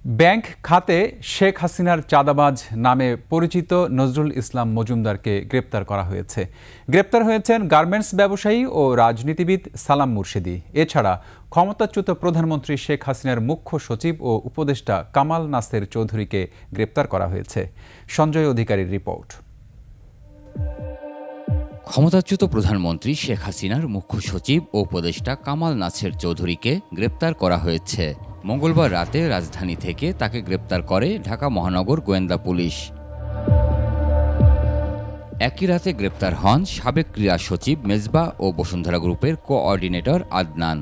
Bank খাতে শেখ হাসিনার চাঁদাবাজ নামে পরিচিত নজরুল ইসলাম মজুমদারকে গ্রেপ্তার করা হয়েছে। গ্রেপ্তার হয়েছেন গার্মেন্টস ব্যবসায়ী ও রাজনীতিবিদ সালাম মুর্শেদী। এছাড়া ক্ষমতাচ্যুত প্রধানমন্ত্রী শেখ হাসিনার মুখ্য সচিব ও উপদেষ্টা কামাল নাসের চৌধুরীকে গ্রেপ্তার করা হয়েছে। সঞ্জয় অধিকারীর রিপোর্ট। ক্ষমতাচ্যুত প্রধানমন্ত্রী শেখ হাসিনার মুখ্য সচিব ও উপদেষ্টা কামাল নাসের চৌধুরীকে গ্রেপ্তার করা হয়েছে। মঙ্গলবার রাতে রাজধানী থেকে তাকে গ্রেপ্তার করে ঢাকা মহানগর গোয়েন্দা পুলিশ। একই রাতে গ্রেপ্তার হন সাবেক ক্রীড়া সচিব মেজবা ও বসুন্ধরা গ্রুপের কোঅর্ডিনেটর আদনান।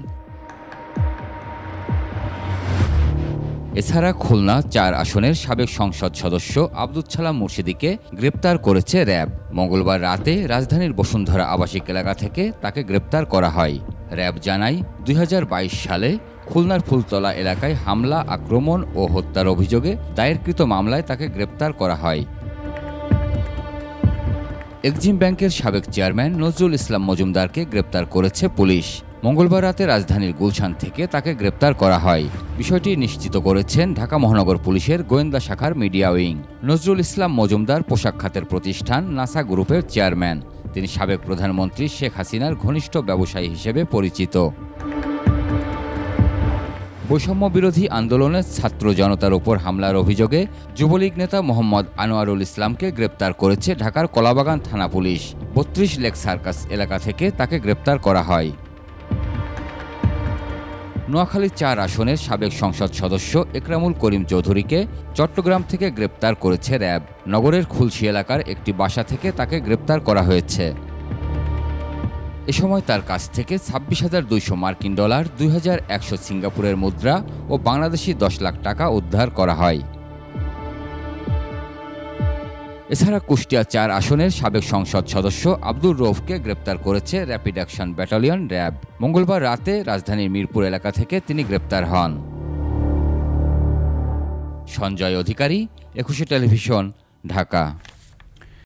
এছাড়া খুলনা ৪ আসনের সাবেক সংসদ সদস্য আব্দুল ছালাম মুর্শেদীকে গ্রেপ্তার করেছে র্যাব। মঙ্গলবার রাতে রাজধানীর বসুন্ধরা আবাসিক এলাকা থেকে তাকে গ্রেপ্তার করা হয়। র্যাব জানায় ২০২২ সালে খুলনার ফুলতলা এলাকায় হামলা, আক্রমণ ও হত্যার অভিযোগে দায়েরকৃত মামলায় তাকে গ্রেপ্তার করা হয়। এক্সিম ব্যাংকের সাবেক চেয়ারম্যান নজরুল ইসলাম মজুমদারকে গ্রেপ্তার করেছে পুলিশ। মঙ্গলবার রাতে রাজধানীর গুলশান থেকে তাকে গ্রেপ্তার করা হয়। বিষয়টি নিশ্চিত করেছেন ঢাকা মহানগর পুলিশের গোয়েন্দা শাখার মিডিয়া উইং। নজরুল ইসলাম মজুমদার পোশাক খাতের প্রতিষ্ঠান নাসা গ্রুপের চেয়ারম্যান। তিনি সাবেক প্রধানমন্ত্রী শেখ হাসিনার ঘনিষ্ঠ ব্যবসায়ী হিসেবে পরিচিত। বৈষম্য বিরোধী আন্দোলনে ছাত্র জনতার উপর হামলার অভিযোগে যুবলীগ নেতা মোহাম্মদ আনোয়ারুল ইসলামকে গ্রেপ্তার করেছে ঢাকার কলাবাগান থানা পুলিশ। ৩২ লেক সার্কাস এলাকা থেকে তাকে গ্রেপ্তার করা হয়। নোয়াখালী ৪ আসনের সাবেক সংসদ সদস্য একরামুল করিম চৌধুরীকে চট্টগ্রাম থেকে গ্রেপ্তার করেছে র্যাব। নগরের খুলশী এলাকার একটি বাসা থেকে তাকে গ্রেপ্তার করা হয়েছে। এ সময় তার কাছ থেকে ২৬,২০০ মার্কিন ডলার, ২,১০০ সিঙ্গাপুরের মুদ্রা ও বাংলাদেশি ১০ লাখ টাকা উদ্ধার করা হয়। এছাড়া কুষ্টিয়া ৪ আসনের সাবেক সংসদ সদস্য আব্দুর রৌফকে গ্রেপ্তার করেছে র্যাপিড অ্যাকশন ব্যাটালিয়ন র্যাব। মঙ্গলবার রাতে রাজধানীর মিরপুর এলাকা থেকে তিনি গ্রেপ্তার হন। সঞ্জয় অধিকারী, ২১ টেলিভিশন, ঢাকা।